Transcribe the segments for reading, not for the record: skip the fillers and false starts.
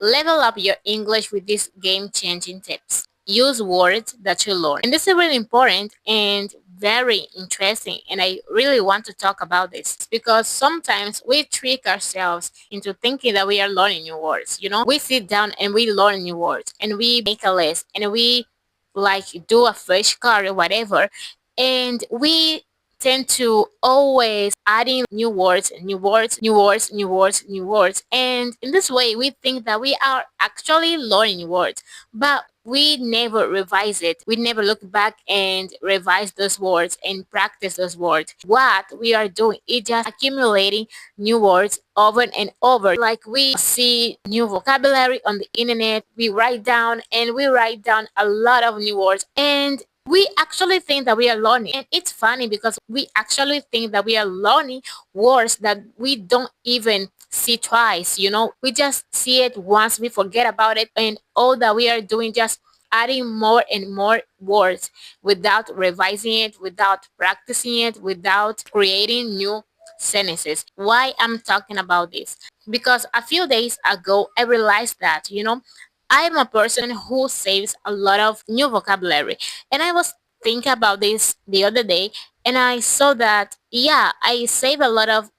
Level up your English with these game-changing tips. Use words that you learn. And this is really important and very interesting. And I really want to talk about this because sometimes we trick ourselves into thinking that we are learning new words. We sit down and we learn new words and we make a list and we like do a flashcard or whatever. And we tend to always adding new words, new words, new words, new words, new words. And in this way, we think that we are actually learning words, but we never revise it. We never look back and revise those words and practice those words. What we are doing is just accumulating new words over and over. Like we see new vocabulary on the internet, we write down and we write down a lot of new words. And we actually think that we are learning. And it's funny because we actually think that we are learning words that we don't even see twice. We just see it once, we forget about it, and all that we are doing just adding more and more words without revising it, without practicing it, without creating new sentences. Why I'm talking about this? Because a few days ago I realized that I'm a person who saves a lot of new vocabulary. And I was thinking about this the other day and I saw that, yeah, I save a lot of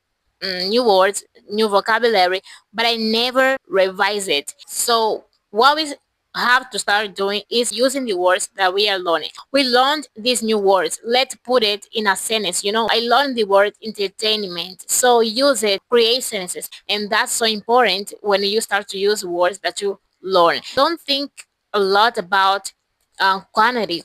new words, new vocabulary, but I never revise it. So what we have to start doing is using the words that we are learning. We learned these new words. Let's put it in a sentence. I learned the word entertainment. So use it, create sentences. And that's so important when you start to use words that you learn. Don't think a lot about quantity,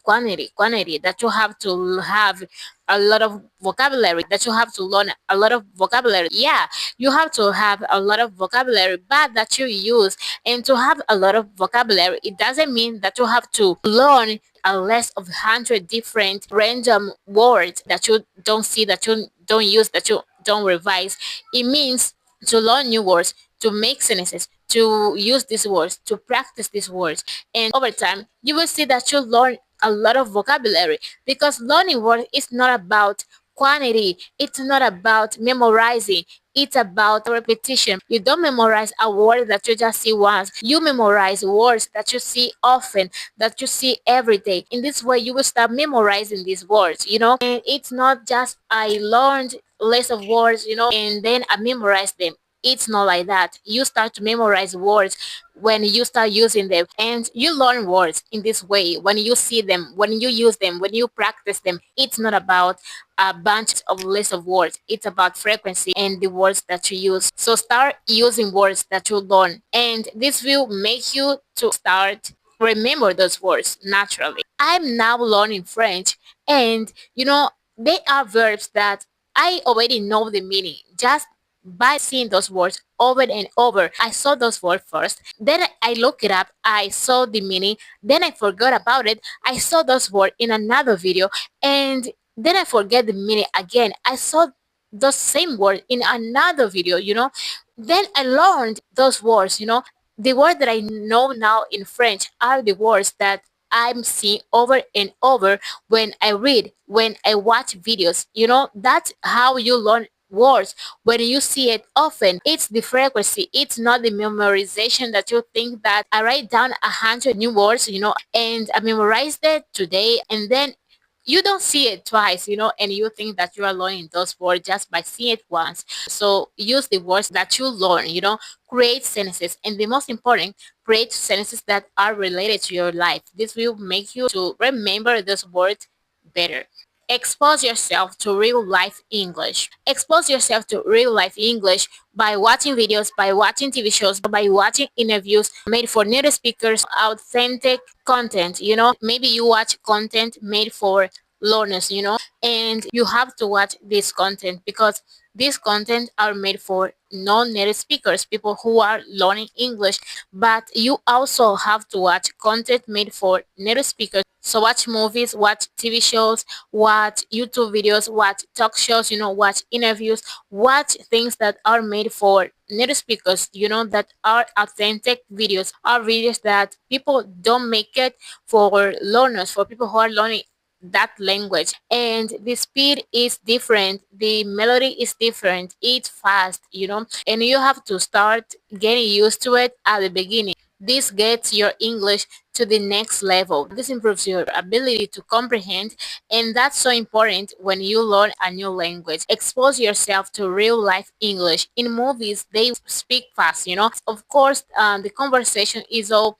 that you have to have a lot of vocabulary, that you have to learn a lot of vocabulary. Yeah, you have to have a lot of vocabulary, but that you use. And to have a lot of vocabulary, it doesn't mean that you have to learn a list of 100 different random words that you don't see, that you don't use, that you don't revise. It means to learn new words, to make sentences, to use these words, to practice these words. And over time, you will see that you learn a lot of vocabulary, because learning words is not about quantity, it's not about memorizing, it's about repetition. You don't memorize a word that you just see once. You memorize words that you see often, that you see every day. In this way, you will start memorizing these words. And it's not just I learned list of words, and then I memorize them. It's not like that. You start to memorize words when you start using them, and you learn words in this way when you see them, when you use them, when you practice them. It's not about a bunch of list of words. It's about frequency and the words that you use. So start using words that you learn, and this will make you to start remember those words naturally. I'm now learning French, and they are verbs that I already know the meaning just by seeing those words over and over. I saw those words first, then I look it up, I saw the meaning, then I forgot about it, I saw those words in another video, and then I forget the meaning again. I saw those same words in another video. Then I learned those words. The words that I know now in French are the words that I'm seeing over and over when I read, when I watch videos. That's how you learn words. When you see it often, it's the frequency, it's not the memorization that you think that I write down 100 new words, and I memorized it today, and then you don't see it twice, and you think that you are learning those words just by seeing it once. So use the words that you learn, create sentences, and the most important, create sentences that are related to your life. This will make you to remember those words better. Expose yourself to real life English. Expose yourself to real life English by watching videos, by watching TV shows, by watching interviews made for native speakers, authentic content. Maybe you watch content made for learners, and you have to watch this content because these content are made for non-native speakers, people who are learning English, but you also have to watch content made for native speakers. So watch movies, watch TV shows, watch YouTube videos, watch talk shows, watch interviews, watch things that are made for native speakers, that are authentic videos, are videos that people don't make it for learners, for people who are learning that language, and the speed is different, the melody is different, it's fast, and you have to start getting used to it at the beginning. This gets your English to the next level. This improves your ability to comprehend, and that's so important when you learn a new language. Expose yourself to real life English. In movies, they speak fast, Of course, the conversation is all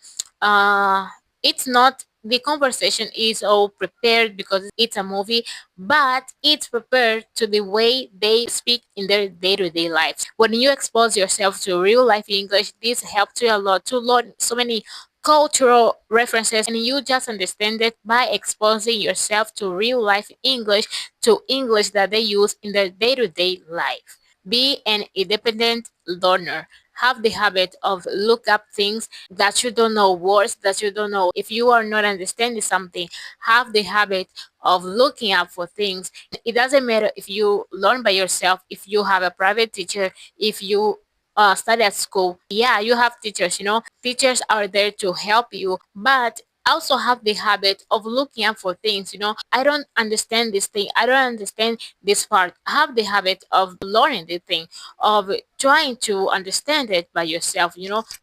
it's not the conversation is all prepared because it's a movie, but it's prepared to the way they speak in their day-to-day lives. When you expose yourself to real life English, this helps you a lot to learn so many cultural references, and you just understand it by exposing yourself to real life English, to English that they use in their day-to-day life. Be an independent learner. Have the habit of look up things that you don't know, words that you don't know. If you are not understanding something, have the habit of looking up for things. It doesn't matter if you learn by yourself, if you have a private teacher, if you study at school. Yeah, you have teachers, Teachers are there to help you, but also have the habit of looking up for things. I don't understand this thing, I don't understand this part. Have the habit of learning the thing, of trying to understand it by yourself.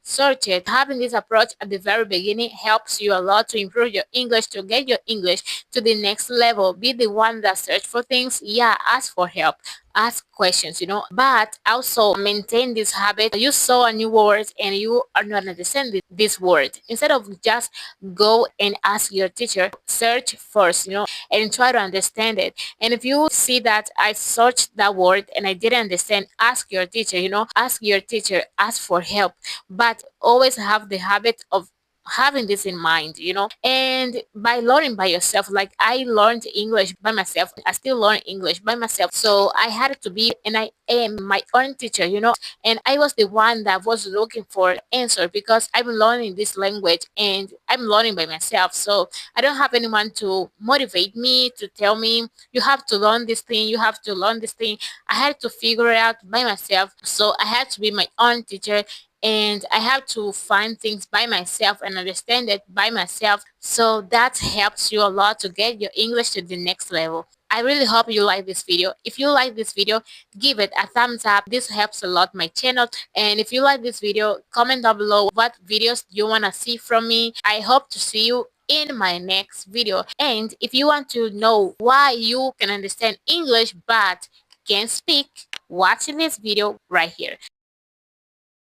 Search it. Having this approach at the very beginning helps you a lot to improve your English, to get your English to the next level. Be the one that search for things. Yeah, ask for help, ask questions, but also maintain this habit. You saw a new word and you are not understanding this word. Instead of just go and ask your teacher, search first, and try to understand it. And if you see that I searched that word and I didn't understand, ask your teacher, ask your teacher, ask for help, but always have the habit of having this in mind, and by learning by yourself, like I learned English by myself, I still learn English by myself. So I had to be, and I am my own teacher, and I was the one that was looking for answer because I'm learning this language and I'm learning by myself. So I don't have anyone to motivate me, to tell me you have to learn this thing, you have to learn this thing. I had to figure it out by myself. So I had to be my own teacher, and I have to find things by myself and understand it by myself. So that helps you a lot to get your English to the next level. I really hope you like this video. If you like this video, give it a thumbs up. This helps a lot my channel. And if you like this video, comment down below what videos you want to see from me. I hope to see you in my next video. And if you want to know why you can understand English but can't speak, watch this video right here.